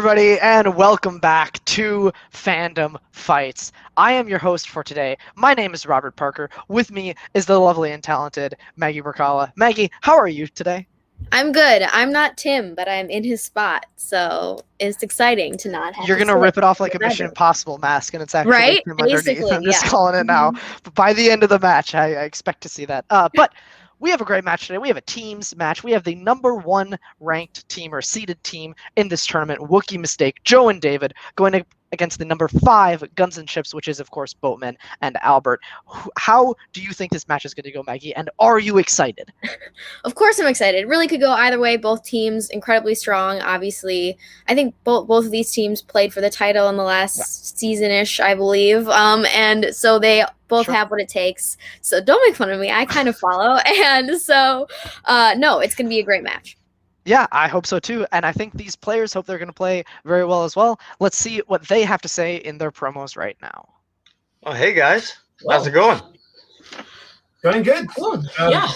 everybody, and welcome back to Fandom Fights. I am your host for today. My name is Robert Parker. With me is the lovely and talented Maggie Brzakala. Maggie, how are you today? I'm good. I'm not Tim, but I'm in his spot, so it's exciting to not have. You're gonna rip it off like a Mission Impossible mask, and it's actually right? Tim underneath. Basically, I'm just calling it now. But by the end of the match, I expect to see that. But we have a great match today. We have a teams match. We have the #1 ranked team or seeded team in this tournament, Wookiee Mistake, Joe and David, going against the #5 Guns and Chips, which is, of course, Boatman and Albert. How do you think this match is going to go, Maggie? And are you excited? Of course I'm excited. It really could go either way. Both teams incredibly strong, obviously. I think both of these teams played for the title in the last season-ish, I believe. And so they both have what it takes. So don't make fun of me. I kind of follow. And so, no, it's going to be a great match. Yeah, I hope so too. And I think these players hope they're going to play very well as well. Let's see what they have to say in their promos right now. Oh, hey guys. How's it going? Going good. Yeah.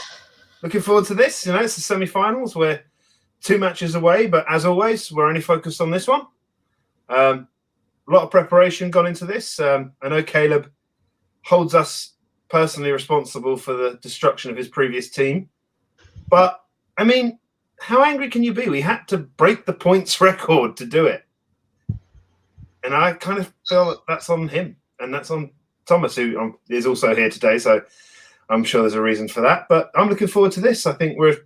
Looking forward to this. You know, it's the semi-finals. We're 2 matches away, but as always, we're only focused on this one. A lot of preparation gone into this. I know Kaleb holds us personally responsible for the destruction of his previous team. But, I mean, how angry can you be? We had to break the points record to do it. And I kind of feel that that's on him. And that's on Thomas, who is also here today. So I'm sure there's a reason for that. But I'm looking forward to this. I think we're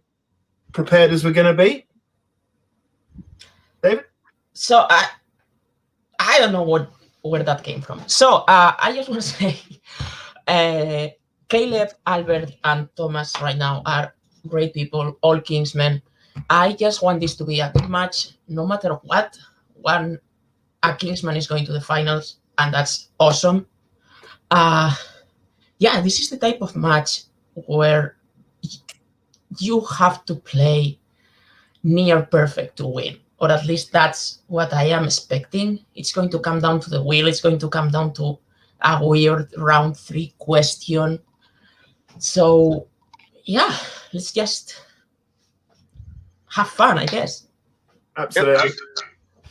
prepared as we're going to be. David? So I don't know where that came from. So I just want to say Kaleb, Albert, and Thomas right now are great people, all Kingsmen. I just want this to be a good match, no matter what. A Kingsman is going to the finals, and that's awesome. Yeah, this is the type of match where you have to play near perfect to win, or at least that's what I am expecting. It's going to come down to the wheel. It's going to come down to a weird round 3 question. So, yeah, let's just have fun, I guess. Absolutely. Yep.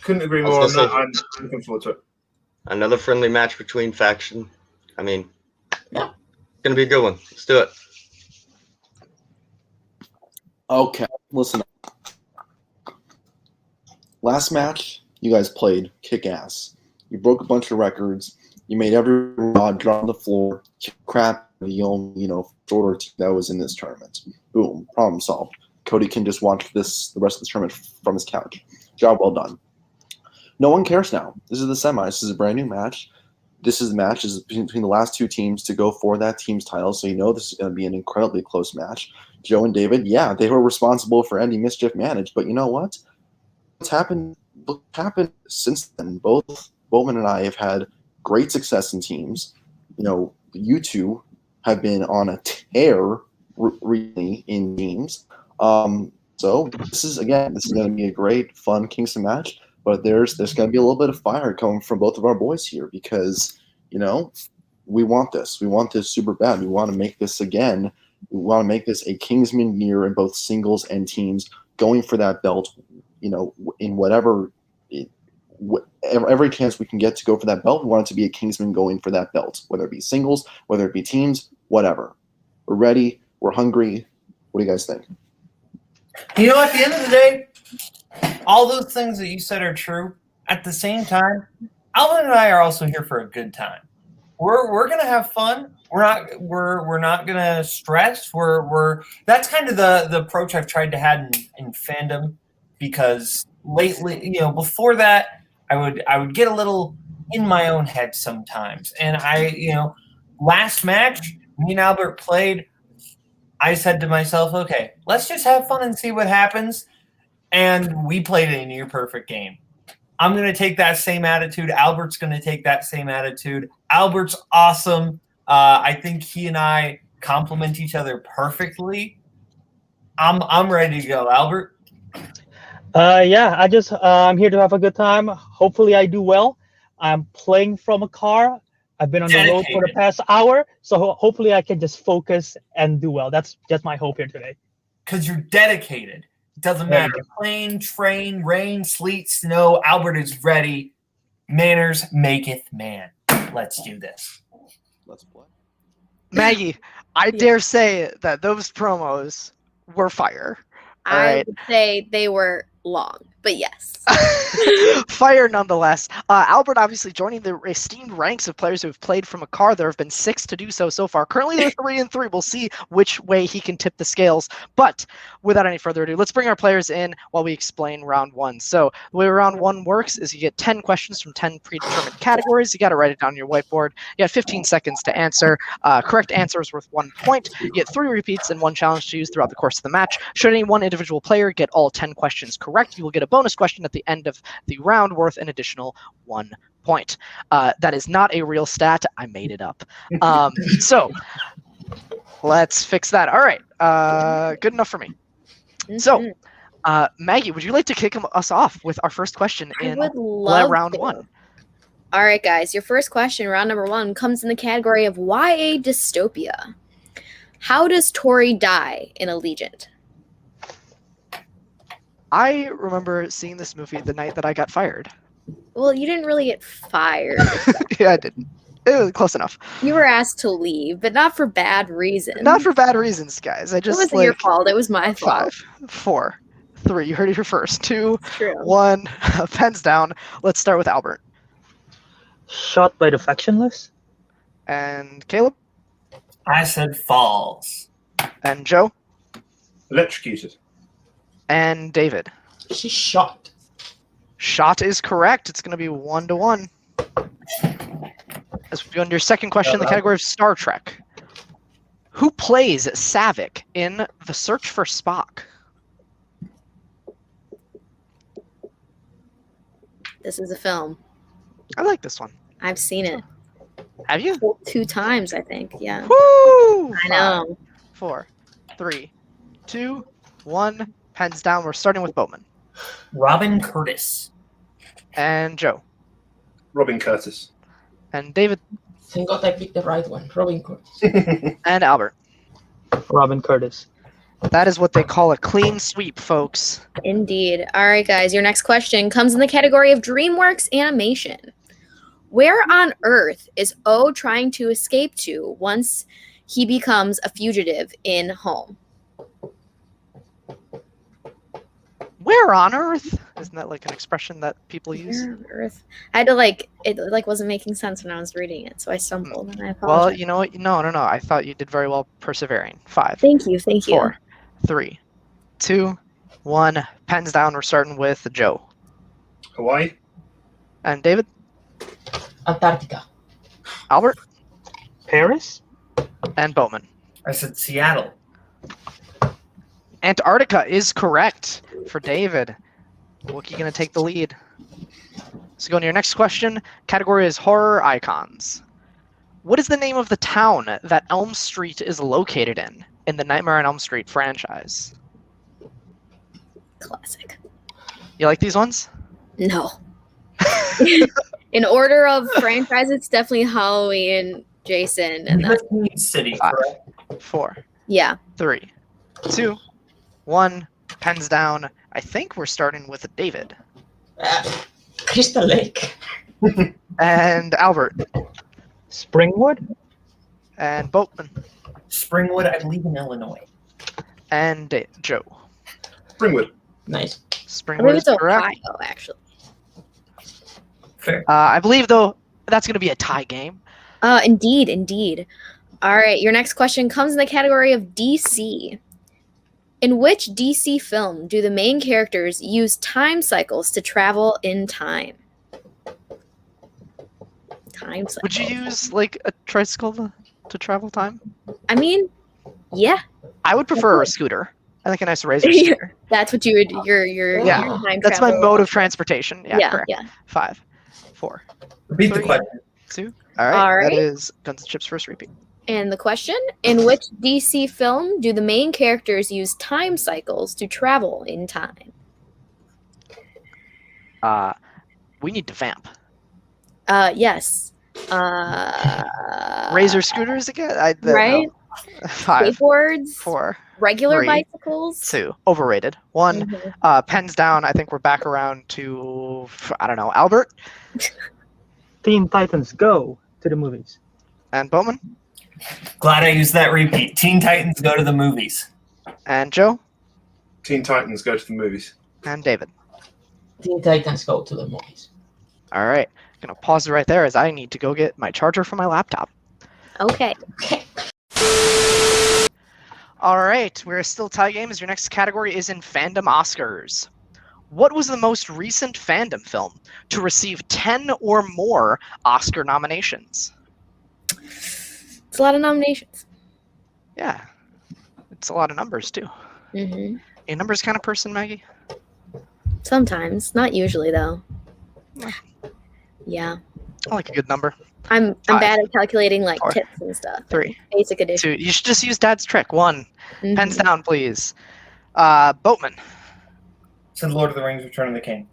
Couldn't agree more on that. I'm looking forward to it. Another friendly match between faction. I mean, yeah, it's going to be a good one. Let's do it. Okay, listen up. Last match, you guys played kick-ass. You broke a bunch of records. You made every rod drop on the floor. Crap, the only, shorter team that was in this tournament. Boom, problem solved. Cody can just watch the rest of the tournament from his couch. Job well done. No one cares now. This is the semis. This is a brand new match. This is the match between the last 2 teams to go for that team's title. So this is going to be an incredibly close match. Joe and David, yeah, they were responsible for any mischief managed. But you know what? What's happened since then? Both Boatman and I have had great success in teams. You two have been on a tear recently in teams. So this is going to be a great, fun Kingston match. But there's going to be a little bit of fire coming from both of our boys here because, we want this. We want this super bad. We want to make this again. We want to make this a Kingsman year in both singles and teams, going for that belt, in whatever every chance we can get to go for that belt. We want it to be a Kingsman going for that belt, whether it be singles, whether it be teams, whatever. We're ready. We're hungry. What do you guys think? At the end of the day, all those things that you said are true. At the same time, Alvin and I are also here for a good time. We're gonna have fun. We're not gonna stress. That's kind of the approach I've tried to have in fandom, because lately, before that, I would get a little in my own head sometimes. And last match, me and Albert played. I said to myself, okay, let's just have fun and see what happens. And we played a near perfect game. I'm going to take that same attitude. Albert's going to take that same attitude. Albert's awesome. I think he and I complement each other perfectly. I'm ready to go. Albert? Yeah, I'm here to have a good time. Hopefully I do well. I'm playing from a car. I've been on the road for the past hour, so hopefully I can just focus and do well. That's just my hope here today. Because you're dedicated. Doesn't There matter. you Plane, train, rain, sleet, snow. Albert is ready. Manners maketh man. Let's do this. Let's play. Maggie, I dare say that those promos were fire. All I right. would say they were long, but yes. Fire nonetheless. Albert obviously joining the esteemed ranks of players who have played from a car. There have been 6 to do so far. Currently they're 3-3. We'll see which way he can tip the scales. But without any further ado, let's bring our players in while we explain round 1. So the way round 1 works is you get 10 questions from 10 predetermined categories. You got to write it down on your whiteboard. You got 15 seconds to answer. Correct answer is worth 1 point. You get 3 repeats and 1 challenge to use throughout the course of the match. Should any one individual player get all 10 questions correct, you will get a bonus question at the end of the round worth an additional 1 point. That is not a real stat. I made it up. So let's fix that. All right. Good enough for me. So, Maggie, would you like to kick us off with our first question in round 1? All right, guys. Your first question, round number 1, comes in the category of YA dystopia. How does Tori die in Allegiant? I remember seeing this movie the night that I got fired. Well, you didn't really get fired. Yeah, I didn't. It was close enough. You were asked to leave, but not for bad reasons. Not for bad reasons, guys. I just It wasn't your fault. It was my fault. 5, 4, 3. You heard it here first. 2, True. 1. Pens down. Let's start with Albert. Shot by the factionless. And Caleb. I said falls. And Joe. Electrocuted. And David. She's shot. Shot is correct. It's going to be 1-1. As we go into your second question in the category of Star Trek. Who plays Savick in The Search for Spock? This is a film. I like this one. I've seen it Have you? 2 times, I think. Yeah. Woo! I know. 4, 3, 2, 1. Pens down. We're starting with Boatman. Robin Curtis. And Joe. Robin Curtis. And David. Thank God I picked the right one. Robin Curtis. And Albert. Robin Curtis. That is what they call a clean sweep, folks. Indeed. All right, guys. Your next question comes in the category of DreamWorks animation. Where on Earth is O trying to escape to once he becomes a fugitive in home? Where on Earth? Isn't that like an expression that people use? Where on Earth? I had to it wasn't making sense when I was reading it, so I stumbled and I apologize. Well, you know what? No. I thought you did very well persevering. 5, Thank you. 4, 3, 2, 1. Pens down. We're starting with Joe. Hawaii. And David. Antarctica. Albert. Paris. And Boatman. I said Seattle. Antarctica is correct for David. Wookiee going to take the lead. So go into your next question. Category is horror icons. What is the name of the town that Elm Street is located in the Nightmare on Elm Street franchise? Classic. You like these ones? No. In order of franchise, it's definitely Halloween, Jason, and that's Raccoon City. 5, Correct? 4, yeah. 3, 2, 1. Pens down. I think we're starting with David. Crystal Lake. And Albert. Springwood. And Boatman. Springwood, I believe in Illinois. And Joe. Springwood. Nice. I believe Springwood is it's correct. Ohio, actually. Fair. I believe, though, that's going to be a tie game. Indeed. All right, your next question comes in the category of DC. In which DC film do the main characters use time cycles to travel in time? Time cycles. Would you use, like, a tricycle to travel time? I mean, yeah. I would prefer a scooter. I think a nice razor scooter. That's what you would. Your Yeah, your time That's my travel. mode of transportation. Yeah, correct. Yeah. 5, 4, Repeat the 3, question. 2. All right. All right. That is Guns and Chips first repeat. And the question: in which DC film do the main characters use time cycles to travel in time? We need to vamp. Yes. Razor scooters again? Right? 5, Skateboards, 4, regular 3, bicycles. 2. Overrated. 1. Pens down. I think we're back around to, I don't know, Albert Teen Titans Go to the movies. and Boatman Glad I used that repeat. Teen Titans go to the movies. and Joe Teen Titans go to the movies. and David. Teen Titans go to the movies. All right. I'm going to pause it right there as I need to go get my charger for my laptop. Okay. All right. We're still tie game as your next category is in Fandom Oscars. What was the most recent fandom film to receive 10 or more Oscar nominations? It's a lot of nominations. Yeah. It's a lot of numbers, too. Mm-hmm. A numbers kind of person, Maggie? Sometimes, not usually though. Yeah. I like a good number. I'm 5, bad at calculating like 4, tips and stuff. 3, Basic addition. 2. You should just use Dad's trick. 1. Mhm. Pens down, please. Boatman Said Lord of the Rings: Return of the King.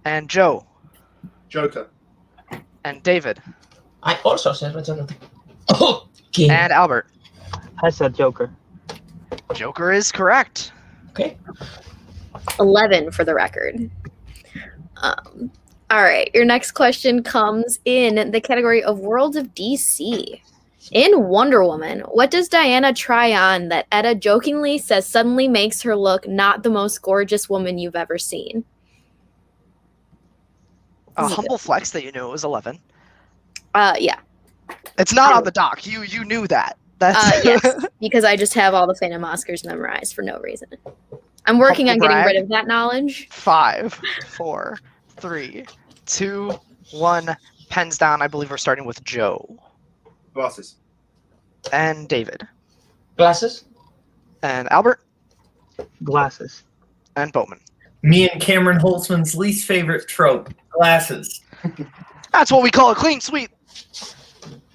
and Joe Joker. and David I also said Return of the King. and Albert. I said Joker. Joker is correct. Okay. 11 for the record. All right, your next question comes in the category of Worlds of DC. In Wonder Woman, what does Diana try on that Etta jokingly says suddenly makes her look not the most gorgeous woman you've ever seen? A humble flex that you knew it was 11. Yeah. It's not on the doc. You knew that. That's Yes, because I just have all the Phantom Oscars memorized for no reason. I'm working Humble on getting brag. rid of that knowledge. 5, 4, 3, 2, 1. Pens down. I believe we're starting with Joe Glasses. and David Glasses? and Albert Glasses. and Boatman. Me and Cameron Holtzman's least favorite trope: glasses. That's what we call a clean sweep.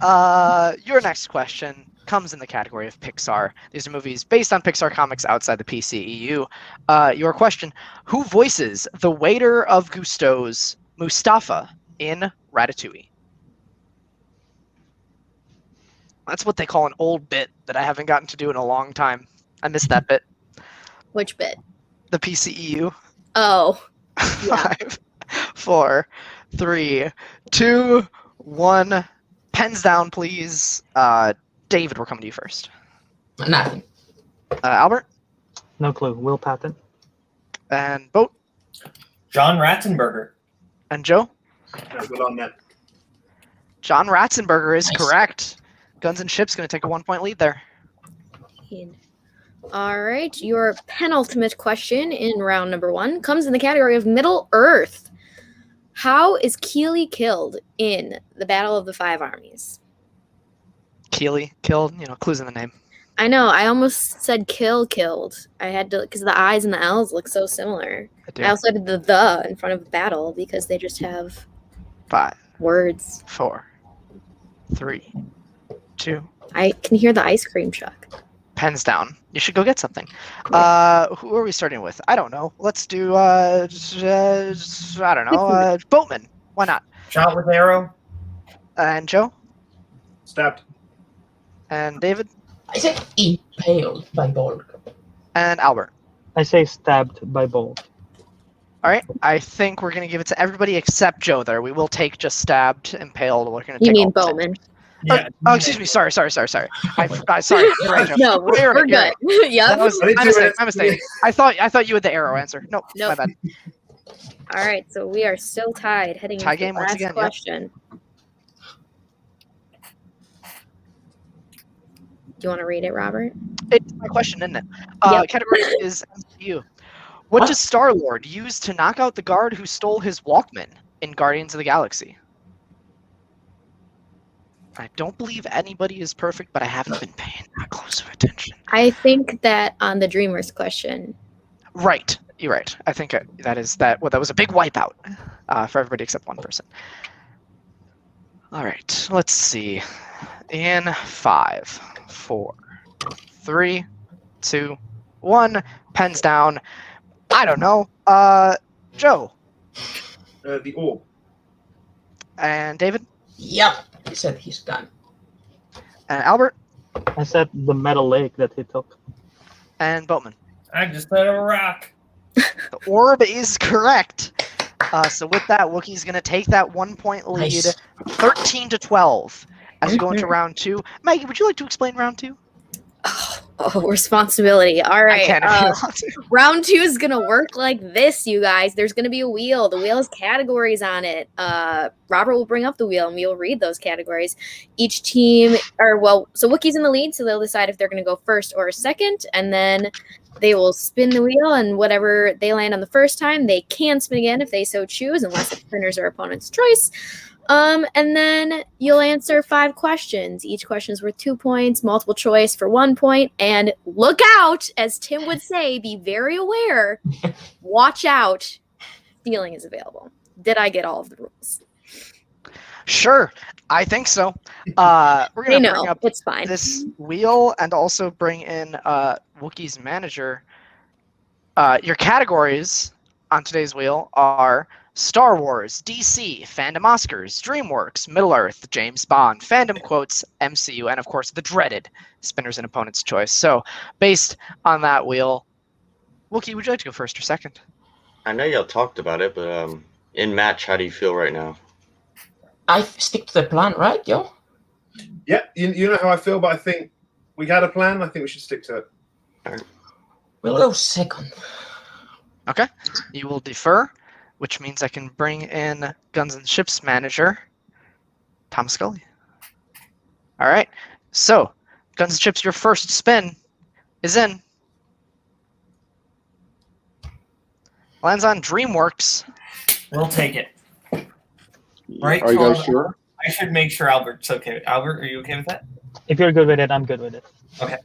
Your next question comes in the category of Pixar. These are movies based on Pixar comics outside the PCEU. Your question: who voices the waiter of Gusteau's, Mustafa, in Ratatouille? That's what they call an old bit that I haven't gotten to do in a long time. I missed that bit. Which bit? The PCEU. Oh, yeah. 5, 4, 3, 2, 1. Pens down, please. David, we're coming to you first. Nothing. Albert No clue. Will Patton. and Boat John Ratzenberger. and Joe. Good on that. John Ratzenberger is Nice. correct. Guns and Ships going to take a 1-point lead there. All right, your penultimate question in round number 1 comes in the category of Middle Earth. How is Keely killed in the Battle of the Five Armies? Keely killed. Clues in the name. I know, I almost said killed. I had to, because the I's and the L's look so similar. I do. I also added the in front of battle because they just have 5, words. 4, 3, 2. I can hear the ice cream truck. Pens down. You should go get something. Who are we starting with? I don't know. Let's do. I don't know. Boatman. Why not? Shot with arrow. And Joe Stabbed. and David I said impaled by Borg. and Albert. I say stabbed by bolt. All right. I think we're gonna give it to everybody except Joe. There, we will take just stabbed, impaled. We're gonna. You take mean all the same. Bowman? Oh, excuse me. Sorry. Sorry. You're right, Joe. No, You're we're right, you're good. right. Yep. That was I didn't my do mistake. it. My mistake. I thought you had the arrow answer. Nope. Nope. My bad. All right, so we are still tied, heading Tie into game the once last again, yep. question. Do you want to read it, Robert? It's my question, isn't it? Yep. Category is MCU. What does Star-Lord use to knock out the guard who stole his Walkman in Guardians of the Galaxy? I don't believe anybody is perfect, but I haven't been paying that close of attention. I think that on the Dreamers question, Right. You're right. I think that was a big wipeout for everybody except one person. All right. Let's see. In 5, 4, 3, 2, 1. Pens down. I don't know. Joe The orb. and David Yep. He said his gun. and Albert I said the metal lake that he took. And Boatman. I just said a rock. The orb is correct. So with that, Wookiee's going to take that 1 point lead, Nice. 13-12. As we go into round 2. Maggie, would you like to explain round 2? Oh, responsibility. All right. I can if you want to. Round 2 is going to work like this, you guys. There's going to be a wheel. The wheel has categories on it. Robert will bring up the wheel, and we'll read those categories. Each team, so Wookiee's in the lead, so they'll decide if they're going to go first or second, and then they will spin the wheel, and whatever they land on the first time, they can spin again if they so choose, unless the spinner's or opponent's choice. And then you'll answer 5 questions. Each question is worth 2 points, multiple choice for 1 point. And look out, as Tim would say, be very aware. Watch out. Stealing is available. Did I get all of the rules? Sure, I think so. We're going to bring up it's fine. this wheel and also bring in Wookiee's manager. Your categories on today's wheel are Star Wars, DC, Fandom Oscars, DreamWorks, Middle-earth, James Bond, Fandom Quotes, MCU, and of course the dreaded Spinners and Opponent's Choice. So based on that wheel, Wookiee, would you like to go first or second? I know y'all talked about it, but in match, how do you feel right now? I stick to the plan, right, Joe? Yeah, you know how I feel, but I think we had a plan. I think we should stick to it. We'll go second. Okay, you will defer, which means I can bring in Guns and Ships manager, Tom Scully. All right, so Guns and Ships, your first spin is in. Lands on DreamWorks. We'll take it. Right? Are you So guys sure? I should make sure Albert's okay. Albert, are you okay with that? If you're good with it, I'm good with it. Okay.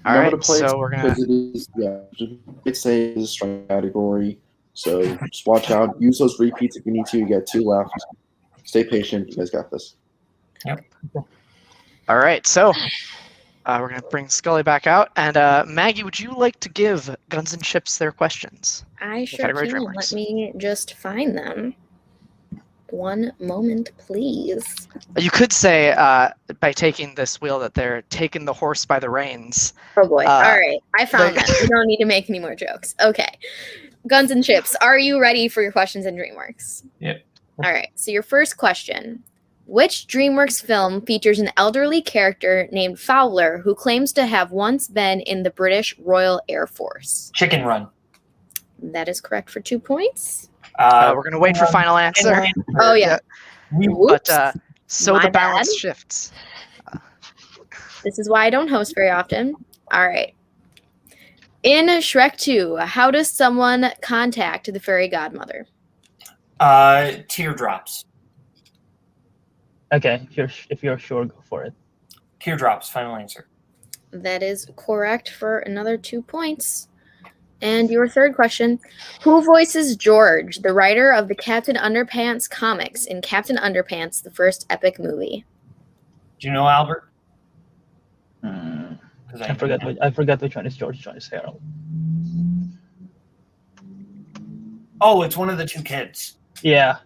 All Remember right, to play it so we're gonna. because it is, it's a strike category. So just watch out. Use those repeats if you need to. You got 2 left. Stay patient. You guys got this. All right, so we're gonna bring Scully back out, and Maggie, would you like to give Guns and Ships their questions? I sure category can. DreamWorks. Let me just find them. 1 moment, please. You could say by taking this wheel that they're taking the horse by the reins. Oh boy. All right. I found like- that. We don't need to make any more jokes. Okay. Guns and Ships, are you ready for your questions in DreamWorks? Yep. All right. So your first question. Which DreamWorks film features an elderly character named Fowler who claims to have once been in the British Royal Air Force? Chicken Run. That is correct for 2 points. We're gonna wait for final answer. Oh, yeah. Whoops. But so My the balance bad. shifts. This is why I don't host very often. All right. In Shrek 2, how does someone contact the fairy godmother? Teardrops. Okay, if you're sure, go for it. Teardrops. Final answer. That is correct for another 2 points. And your third question, who voices George, the writer of the Captain Underpants comics in Captain Underpants, the first epic movie? Do you know Albert? I forgot which one is George Jones Harold. Oh, it's one of the 2 kids. Yeah,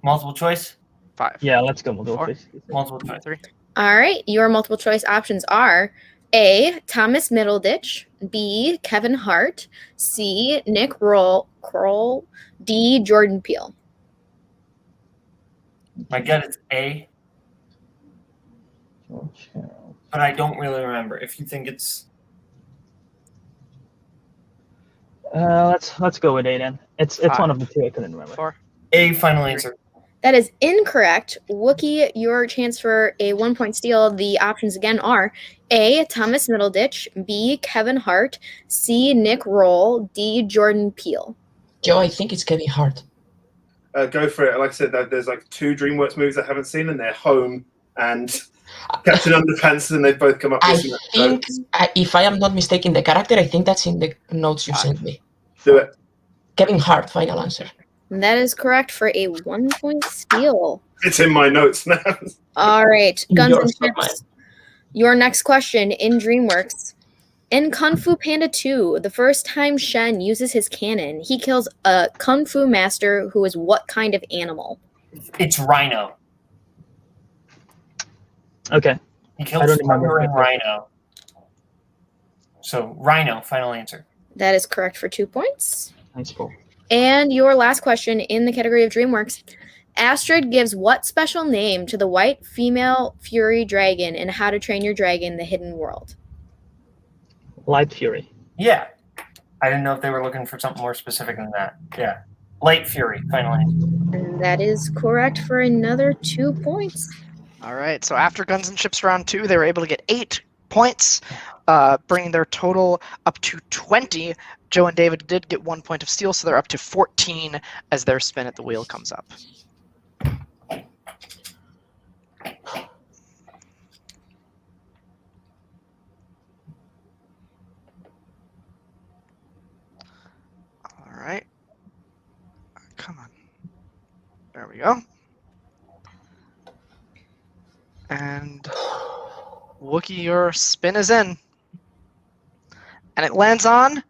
Multiple choice? 5. yeah. Let's go. We'll go 4. please. Multiple choice. 3. All right, your multiple choice options are A, Thomas Middleditch, B, Kevin Hart, C, Nick Kroll, D, Jordan Peele. My gut is A, George Harold. but I don't really remember. If you think it's Let's go with A then. It's 5. one of the 2 I couldn't remember. 4. A, final answer. That is incorrect. Wookiee, your chance for a 1 point steal. The options again are A, Thomas Middleditch, B, Kevin Hart, C, Nick Kroll, D, Jordan Peele. Joe, I think it's Kevin Hart. Go for it. Like I said, there's like 2 DreamWorks movies I haven't seen, and they're Home and Captain Underpants, and they've both come up. I this year. think, if I am not mistaken, the character, I think that's in the notes you sent me. Do it. Kevin Hart, final answer. That is correct for a 1 point steal. It's in my notes now. All right, Guns Yours, and not mine. Ships. Your next question in DreamWorks. In Kung Fu Panda 2, the first time Shen uses his cannon, he kills a Kung Fu master who is what kind of animal? It's Rhino. Okay. He I killed don't remember. Thunder and Rhino. So Rhino, final answer. That is correct for 2 points. Nice ball. And your last question in the category of DreamWorks. Astrid gives what special name to the white female fury dragon in How to Train Your Dragon: The Hidden World? Light Fury. Yeah. I didn't know if they were looking for something more specific than that. Yeah. Light Fury, final answer. And that is correct for another 2 points. All right. So after Guns and Chips round 2, they were able to get 8 points, bringing their total up to 20. Joe and David did get 1 point of steal, so they're up to 14 as their spin at the wheel comes up. All right. Come on. There we go. And Wookiee, your spin is in. And it lands on...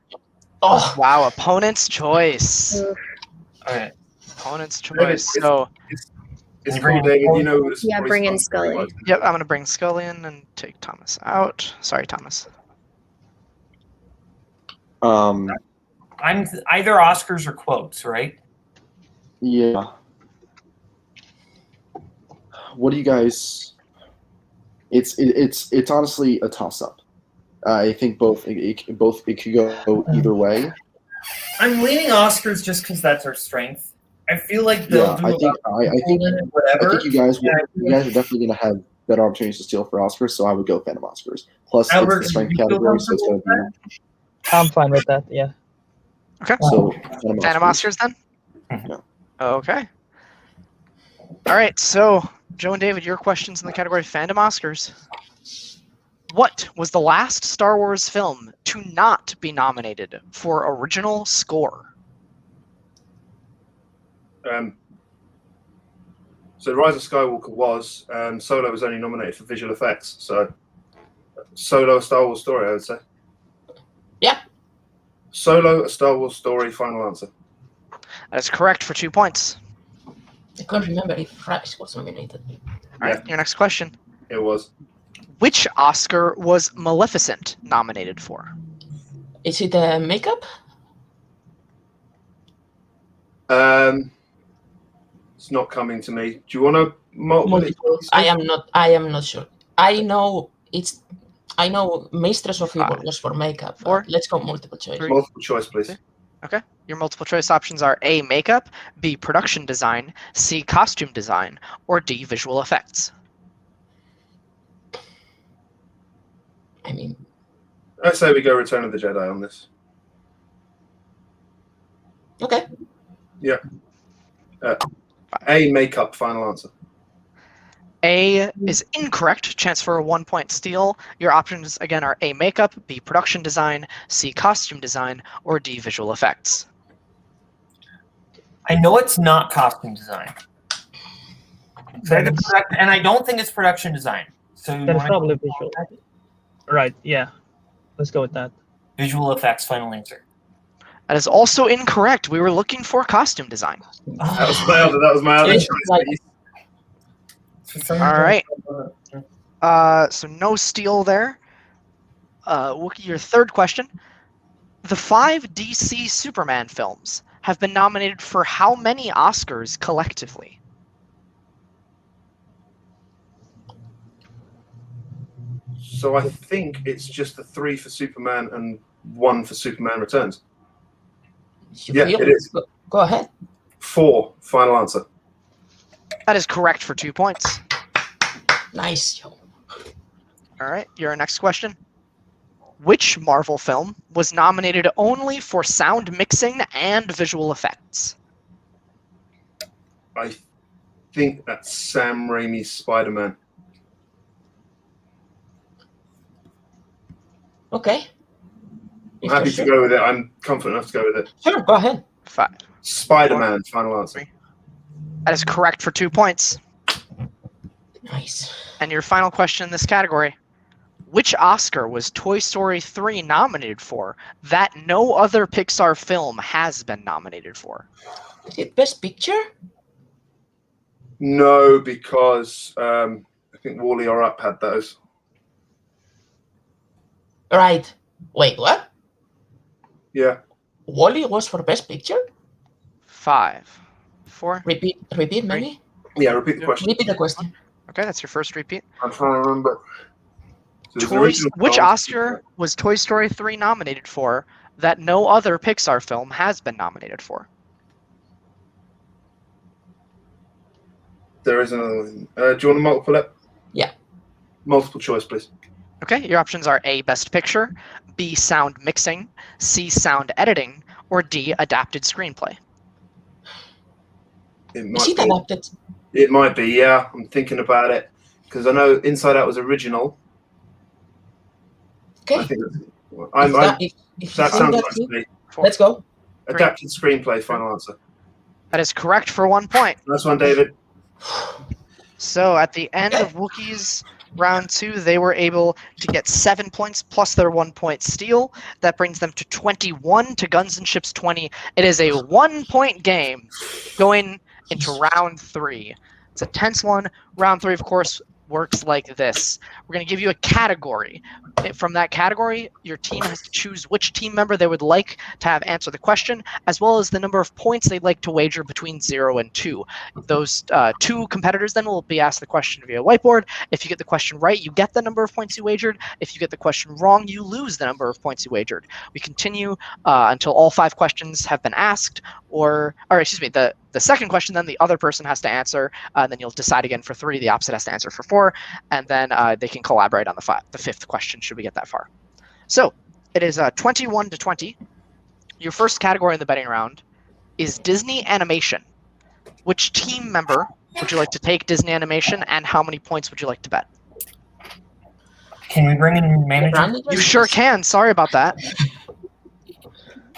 Oh, Wow, opponent's choice. Okay. Opponent's choice. So, It's cool, David. You know what Yeah, bring in Scully. yep, I'm going to bring Scully in and take Thomas out. Sorry, Thomas. I'm either Oscars or quotes, right? Yeah. What do you guys? It's honestly a toss up. I think it could go either way. I'm leaning Oscars just because that's our strength. I feel like they'll do I think whatever. I think you guys are definitely going to have better opportunities to steal for Oscars, so I would go Phantom Oscars. Plus, Albert, it's the strength you feel category, so it's going to be. I'm fine with that. Yeah. Okay. So Phantom Oscars then? Yeah. Okay. All right, so Joe and David, your questions in the category Fandom Oscars. What was the last Star Wars film to not be nominated for original score? So Rise of Skywalker was, Solo was only nominated for visual effects. So Solo, a Star Wars story, I would say. Yeah. Solo, a Star Wars story, final answer. That is correct for 2 points. I can't remember if Rax was nominated. All right, your next question. It was. Which Oscar was Maleficent nominated for? Is it makeup? It's not coming to me. Do you want to multiple? I am not sure. I know Mistress of Evil was for makeup. Four. Let's go multiple choice. Multiple choice, please. Okay. Your multiple choice options are A, makeup, B, production design, C, costume design, or D, visual effects. I mean, I say we go Return of the Jedi on this. okay. Yeah. A, makeup, final answer. A is incorrect. Chance for a 1 point steal. Your options again are A, makeup, B, production design, C, costume design, or D, visual effects. I know it's not costume design. And I don't think it's production design. So That's probably visual. Right, yeah. Let's go with that. Visual effects, final answer. That is also incorrect. We were looking for costume design. That was my other choice. All right. So no steal there. Wookiee, your third question. The 5 DC Superman films have been nominated for how many Oscars collectively? So I think it's just the 3 for Superman and 1 for Superman Returns. Yeah, it is. Go ahead. 4, final answer. That is correct for 2 points. Nice. All right, your next question. Which Marvel film was nominated only for sound mixing and visual effects? I think that's Sam Raimi's Spider-Man. Okay. I'm happy to go with it. I'm confident enough to go with it. Sure, go ahead. 5. Spider-Man, final answer. That is correct for 2 points. Nice. And your final question in this category. Which Oscar was Toy Story 3 nominated for that no other Pixar film has been nominated for? Is it Best Picture? No, because I think think Wally or Up had those. Right. Wait, what? Yeah. Wally was for Best Picture? 5, 4. Repeat, maybe? Yeah, repeat the question. Repeat the question. Okay, that's your first repeat. I'm trying to remember. So there's original Which films. Oscar was Toy Story 3 nominated for that no other Pixar film has been nominated for? There is another one. Do you want to multiple it? Yeah. Multiple choice, please. Okay, your options are A, Best Picture, B, Sound Mixing, C, Sound Editing, or D, Adapted Screenplay. It Is might it be. adapted? It might be, yeah. I'm thinking about it. Because I know Inside Out was original. I Okay. think If I'm, that, if you that think sounds that's right to it, me. let's go. Adapted screenplay, final answer. That is correct for 1 point. Nice one, David. So at the end of Wookiees round 2, they were able to get 7 points plus their 1 point steal. That brings them to 21 to Guns and Ships 20. It is a 1 point game going into round 3. It's a tense one. Round 3, of course, works like this. We're going to give you a category. From that category, your team has to choose which team member they would like to have answer the question, as well as the number of points they'd like to wager between 0 and 2. Those 2 competitors then will be asked the question via whiteboard. If you get the question right, you get the number of points you wagered. If you get the question wrong, you lose the number of points you wagered. We continue until all 5 questions have been asked, or excuse me, the second question, then the other person has to answer, then you'll decide again for 3, the opposite has to answer for 4, and then they can collaborate on the 5th question should we get that far. So it is 21 to 20. Your first category in the betting round is Disney Animation. Which team member would you like to take Disney Animation, and how many points would you like to bet? Can we bring in a manager? You sure can. Sorry about that.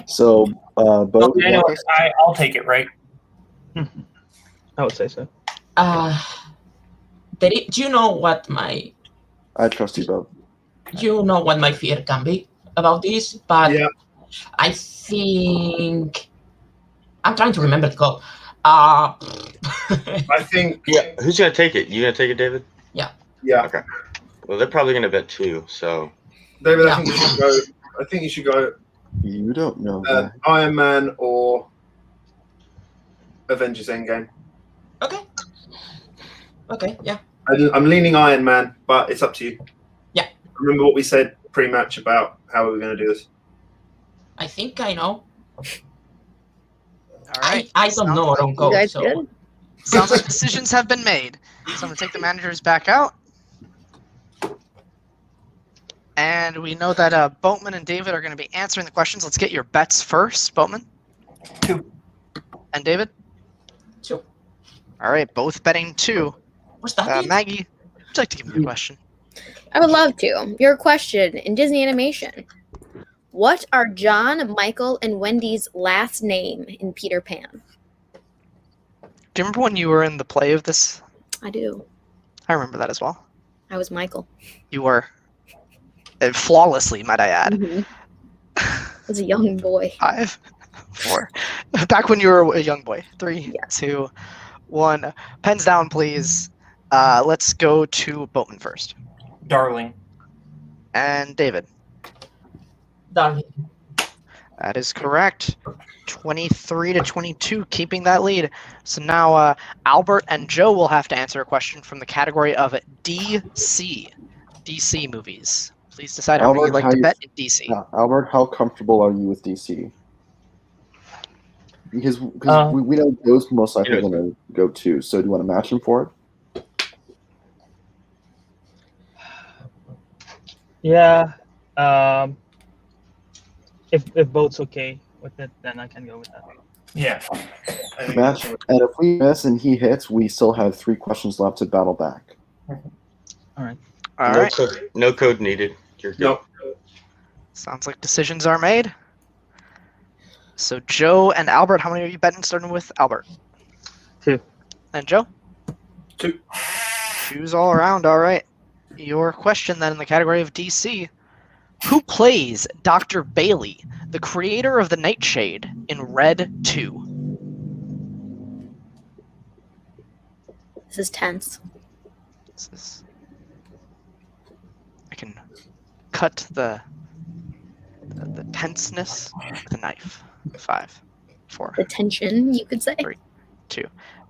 So, Bo, Okay, anyways, I'll take it, right? I would say so. Do you know what my I trust you, Bo. fear can be about this? But Yeah. I think I'm trying to remember the call. I think, Yeah, who's gonna take it? You gonna take it, David? yeah. Okay. Well, they're probably gonna bet 2. So David, Yeah. I think you should go. I think you should go You don't know that. Iron Man or Avengers Endgame. Okay, yeah. I'm leaning Iron Man, but it's up to you. Yeah. Remember what we said pre-match about how we were going to do this? I think I know. All right. I don't know or don't You go. guys So good? Sounds like decisions have been made. So I'm going to take the managers back out. And we know that Boatman and David are going to be answering the questions. Let's get your bets first. Boatman? 2. And David? 2. All right, both betting 2. What's that? Maggie, would you like to give me a question? I would love to. Your question in Disney Animation. What are John, Michael, and Wendy's last name in Peter Pan? Do you remember when you were in the play of this? I do. I remember that as well. I was Michael. You were. Flawlessly, might I add. Mhm. I was a young boy. 5, 4. Back when you were a young boy. 3, Yeah. 2, 1. Pens down, please. Let's go to Boatman first. Darling. And David. Darling. That is correct. 23 to 22, keeping that lead. So now Albert and Joe will have to answer a question from the category of DC. DC movies. Please decide how many you'd like to bet in DC. Albert, how comfortable are you with DC? Because we know Joe's most likely going to go 2. So do you want to match him for it? Yeah. If Boat's okay with it, then I can go with that. Yeah. Match. And if we miss and he hits, we still have 3 questions left to battle back. All right. No code needed. You're good. Nope. Sounds like decisions are made. So Joe and Albert, how many are you betting starting with Albert? 2. And Joe? 2. 2's all around. All right. Your question then in the category of DC. Who plays Dr. Bailey, the creator of the Nightshade, in Red 2? This is tense. This is can cut the tenseness with a knife. 5, 4, The tension, you could say. 3, 2.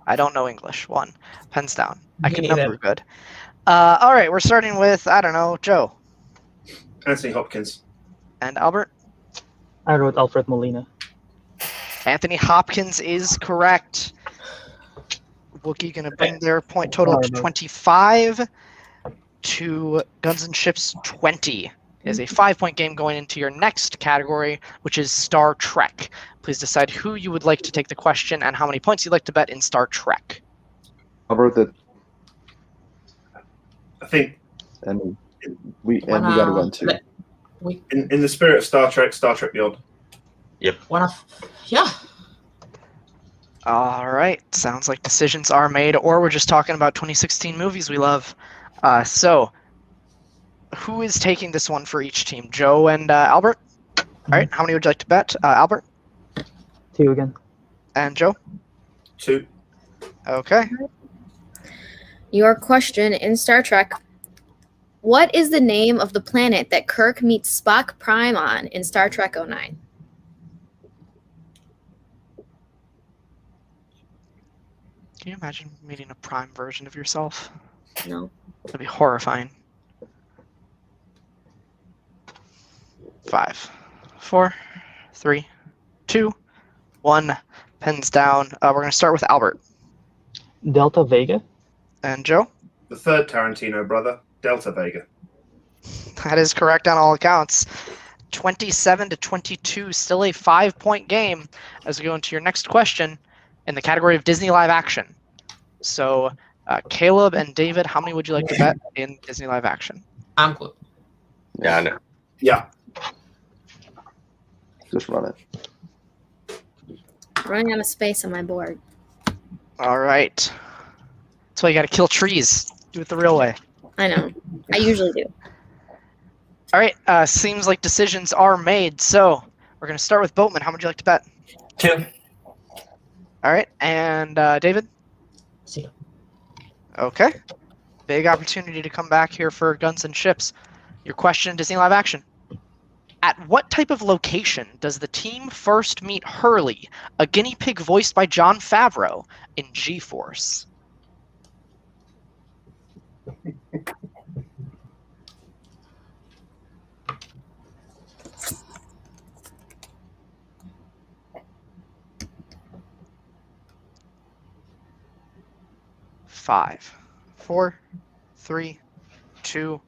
I don't know English. 1. Pens down. I Me can neither. number good. All right, we're starting with, I don't know, Joe Anthony Hopkins. and Albert. I wrote Alfred Molina. Anthony Hopkins is correct. Wookiee going to bring their point total to 25 to Guns and Ships 20. It is a 5-point game going into your next category, which is Star Trek. Please decide who you would like to take the question and how many points you'd like to bet in Star Trek. How about that? I think And we got to run too. in the spirit of Star Trek Beyond. Yeah. All right. Sounds like decisions are made, or we're just talking about 2016 movies we love. So, who is taking this one for each team? Joe and Albert? All right. How many would you like to bet? Albert 2 again. and Joe? 2. Okay. Your question in Star Trek. What is the name of the planet that Kirk meets Spock Prime on in Star Trek 09? Can you imagine meeting a prime version of yourself? No. That'd be horrifying. 5, 4, 3, 2, 1. Pens down. We're going to start with Albert. Delta Vega. And Joe? The third Tarantino brother, Delta Vega. That is correct on all accounts. 27 to 22, still a 5-point game as we go into your next question in the category of Disney live action. So, Kaleb and David, how many would you like to bet in Disney live action? I'm good. Yeah, I know. Yeah. Just run it. Running out of space on my board. All right. That's why you got to kill trees. Do it the real way. I know. I usually do. All right. Seems like decisions are made. So we're going to start with Boatman. How would you like to bet? 2. All right. And David? 0. Okay. Big opportunity to come back here for Guns and Ships. Your question, Disney live action. At what type of location does the team first meet Hurley, a guinea pig voiced by John Favreau, in G-Force? Five, 4, 3, 2,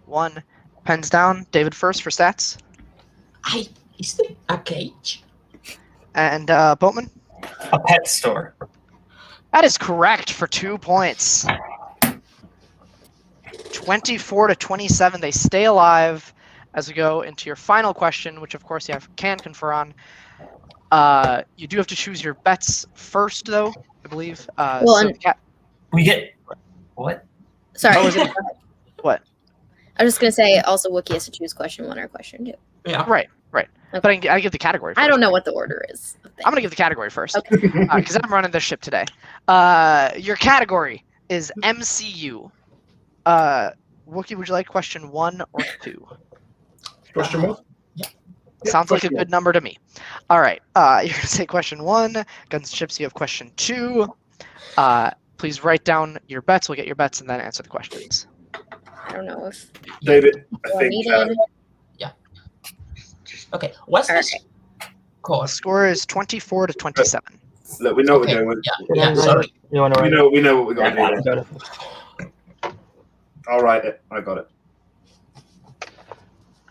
1. Pens down. David first for stats. Is it a cage? And Boatman? A pet store. That is correct for 2 points. 24 to 27. They stay alive as we go into your final question, which of course you can confer on. You do have to choose your bets first, though, I believe. We get what? Sorry. Oh, is it? What? I was just going to say also Wookiee has to choose question 1 or question 2. Yeah. Right. Okay. But I give the category first. I don't know what the order is. I'm going to give the category first Okay. because I'm running this ship today. Your category is MCU. Wookiee, would you like question 1 or 2? Question 1? Sounds like a good number to me. All right. You're going to say question 1. Guns and Ships, you have question 2. Please write down your bets. We'll get your bets and then answer the questions. I don't know if David, I you're think needed. Okay. What's All this The called? score is 24 to 27. look, we know what Okay. we're doing. Yeah. Sorry. You want to We write? know what we got to do. Got it. I'll write it. I got it.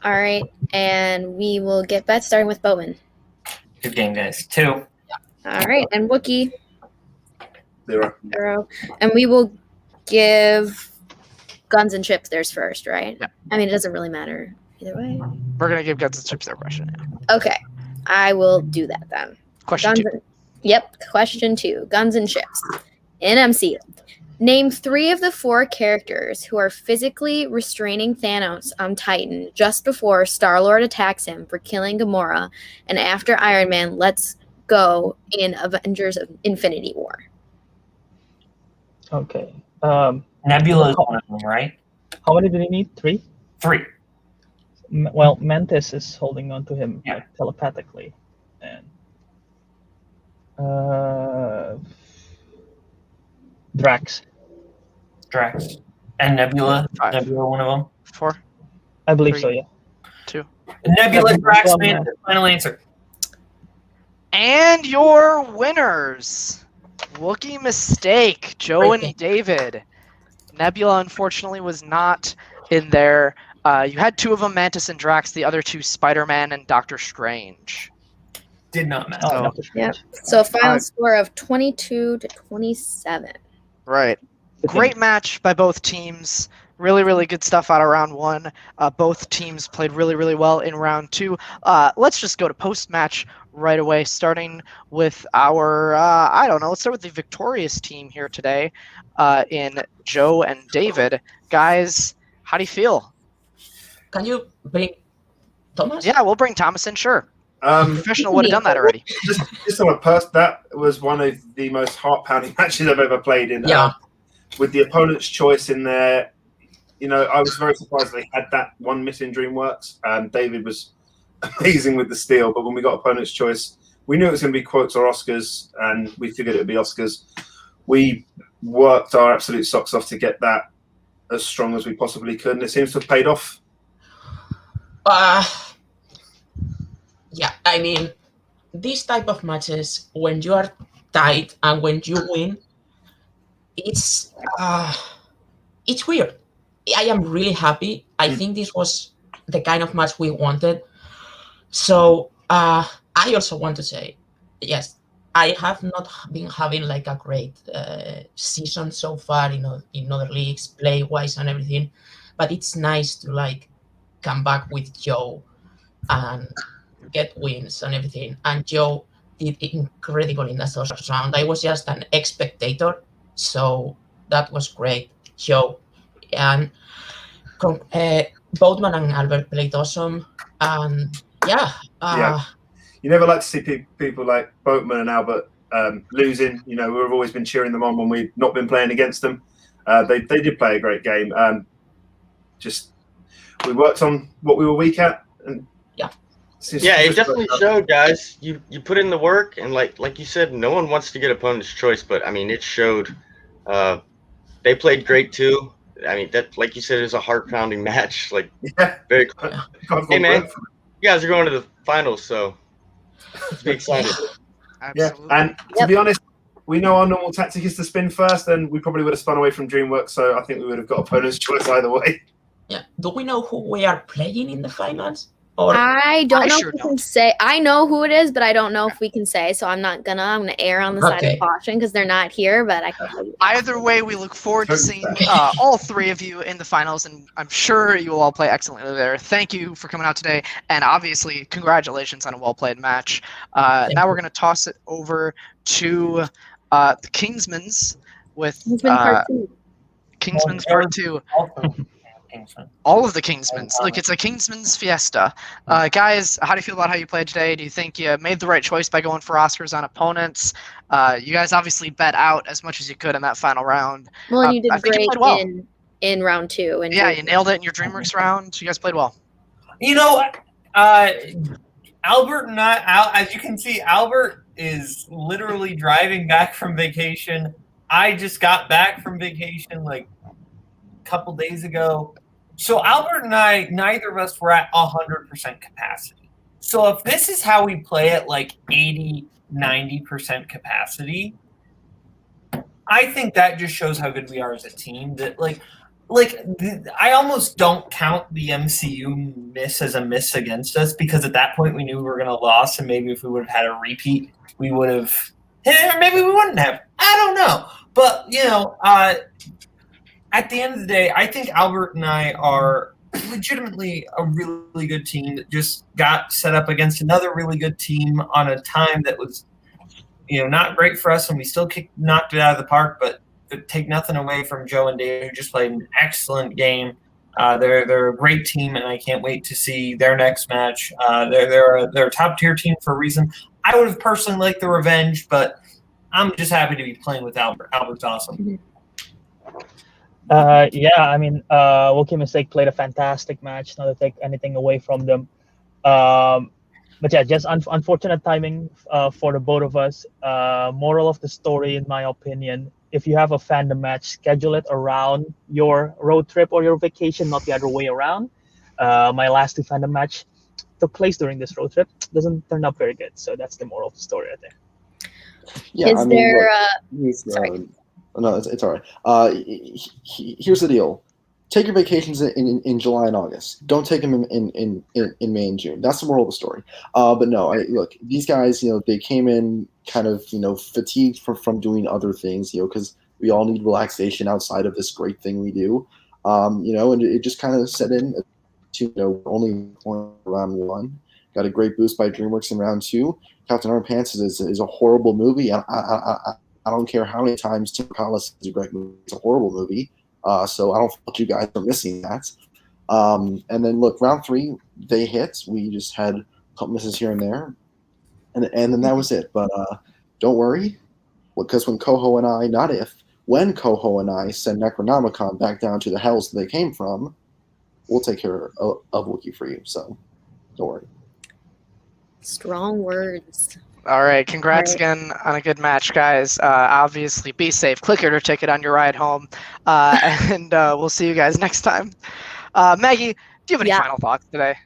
All right, and we will get bets starting with Boatman. Good game, guys. 2. All right, and Wookiee 0. 0, and we will give Guns and Ships theirs first, right? Yeah. I mean, it doesn't really matter either way. We're going to give Guns and Ships their question. Yeah. Okay, I will do that then. Question 2. Yep, question 2. Guns and Ships. In MCU. Name 3 of the 4 characters who are physically restraining Thanos on Titan just before Star-Lord attacks him for killing Gamora and after Iron Man lets go in Avengers of Infinity War. Okay. Nebula is one of them, right? How many do they need? 3? 3. Well, Mantis is holding on to him Yeah. telepathically, and Drax. And Nebula. 5. Nebula, one of them. 4. I believe 3. so. Yeah. 2. Nebula, Nebula, Drax, well, Mantis. Final answer. And your winners, Wookiee Mistake, Joe Great and game. David. Nebula, unfortunately, was not in there. You had 2 of them, Mantis and Drax. The other 2, Spider-Man and Doctor Strange. Did not matter. Oh, So- Doctor Strange. So final score of 22-27. Right. Great match by both teams. Really, really good stuff out of round 1. Both teams played really, really well in round 2. Let's just go to post-match right away, starting with our, let's start with the victorious team here today in Joe and David. Guys, how do you feel? Can you bring Thomas? Yeah, we'll bring Thomas in, sure. Um, Professional would have done that already. just on a that was one of the most heart-pounding matches I've ever played in. Yeah. With the opponent's choice in there, I was very surprised they had that one miss in DreamWorks. David was amazing with the steal, but when we got opponent's choice, we knew it was going to be quotes or Oscars, and we figured it would be Oscars. We worked our absolute socks off to get that as strong as we possibly could, and it seems to have paid off. Yeah, I mean, these type of matches, when you are tight and when you win, it's weird. I am really happy. I think this was the kind of match we wanted. So I also want to say, yes, I have not been having like a great season so far, in other leagues, play-wise and everything. But it's nice to like come back with Joe and get wins and everything. And Joe did incredible in the first round. I was just an spectator, so that was great. Joe and Boatman and Albert played awesome. And yeah. You never like to see people like Boatman and Albert losing. We've always been cheering them on when we've not been playing against them. They did play a great game. We worked on what we were weak at, and it definitely showed, guys. You put in the work, and like you said, no one wants to get opponent's choice, but I mean, it showed. They played great too. I mean, that, like you said, is a heart-pounding match. Very cool. Hey, man, you guys are going to the finals, so let's be excited. Absolutely. Yeah, and to be honest, we know our normal tactic is to spin first, and we probably would have spun away from DreamWorks, so I think we would have got opponent's choice either way. Yeah. Do we know who we are playing in the finals? Or I don't know sure if we don't. can say. I know who it is, but I don't know if we can say. So I'm gonna err on the side of caution because they're not here. But I can tell you. Either way, we look forward to seeing all 3 of you in the finals, and I'm sure you will all play excellently there. Thank you for coming out today, and obviously, congratulations on a well-played match. Now we're going to toss it over to the Kingsmen's with Kingsmen's Part 2. All of the Kingsmen's. Look, it's a Kingsmen's fiesta. Guys, how do you feel about how you played today? Do you think you made the right choice by going for Oscars on opponents? You guys obviously bet out as much as you could in that final round. Well, and you did I think you great played well. in round 2. And Yeah, you nailed it in your DreamWorks round. You guys played well. Albert and I, as you can see, Albert is literally driving back from vacation. I just got back from vacation like a couple days ago. So Albert and I, neither of us were at 100% capacity. So if this is how we play at like 80, 90% capacity, I think that just shows how good we are as a team. That I almost don't count the MCU miss as a miss against us, because at that point we knew we were going to lose, and maybe if we would have had a repeat, we would have, or maybe we wouldn't have. I don't know. But, at the end of the day, I think Albert and I are legitimately a really good team that just got set up against another really good team on a time that was, not great for us, and we still knocked it out of the park, but take nothing away from Joe and Dave, who just played an excellent game. They're a great team, and I can't wait to see their next match. They're a top-tier team for a reason. I would have personally liked the revenge, but I'm just happy to be playing with Albert. Albert's awesome. Yeah, I mean, Wookiee Mistake played a fantastic match. Not to take anything away from them, but yeah, just unfortunate timing for the both of us. Moral of the story, in my opinion, if you have a fandom match, schedule it around your road trip or your vacation, not the other way around. My last two fandom match took place during this road trip. Doesn't turn out very good, so that's the moral of the story right there. Yeah, Is I mean, there? look, Sorry. no, it's all right. Here's the deal: take your vacations in July and August. Don't take them in May and June. That's the moral of the story. But no, look, these guys, they came in kind of, fatigued from doing other things, because we all need relaxation outside of this great thing we do. And it just kind of set in to, only round one. Got a great boost by DreamWorks in round two. Captain Underpants is a horrible movie. I don't care how many times Tim Collis is a great movie. It's a horrible movie. So I don't fault you guys for missing that. And then look, round three, they hit. We just had a couple misses here and there. And then that was it. But don't worry, because when Koho and I send Necronomicon back down to the hells that they came from, we'll take care of Wookiee for you. So don't worry. Strong words. All right, congrats again on a good match, guys. Obviously, be safe. Click your ticket on your ride home, and we'll see you guys next time. Maggie, do you have any final thoughts today?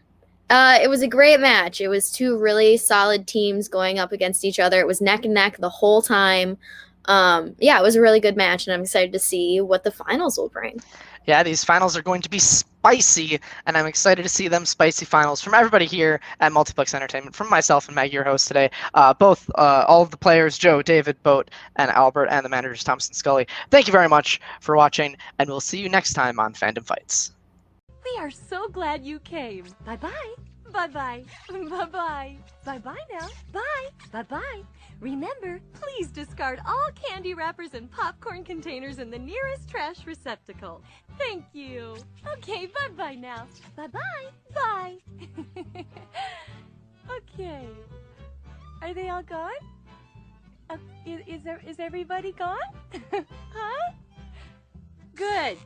It was a great match. It was two really solid teams going up against each other. It was neck and neck the whole time. It was a really good match, and I'm excited to see what the finals will bring. Yeah, these finals are going to be spicy, and I'm excited to see them spicy finals from everybody here at Multiplex Entertainment, from myself and Maggie, your host today, both all of the players, Joe, David, Boat, and Albert, and the managers, Thompson, Scully. Thank you very much for watching, and we'll see you next time on Fandom Fights. We are so glad you came. Bye-bye. Bye-bye. Bye-bye. Bye-bye now. Bye. Bye-bye. Remember, please discard all candy wrappers and popcorn containers in the nearest trash receptacle. Thank you. Okay, bye-bye now. Bye-bye. Bye. Okay. Are they all gone? Is everybody gone? Huh? Good.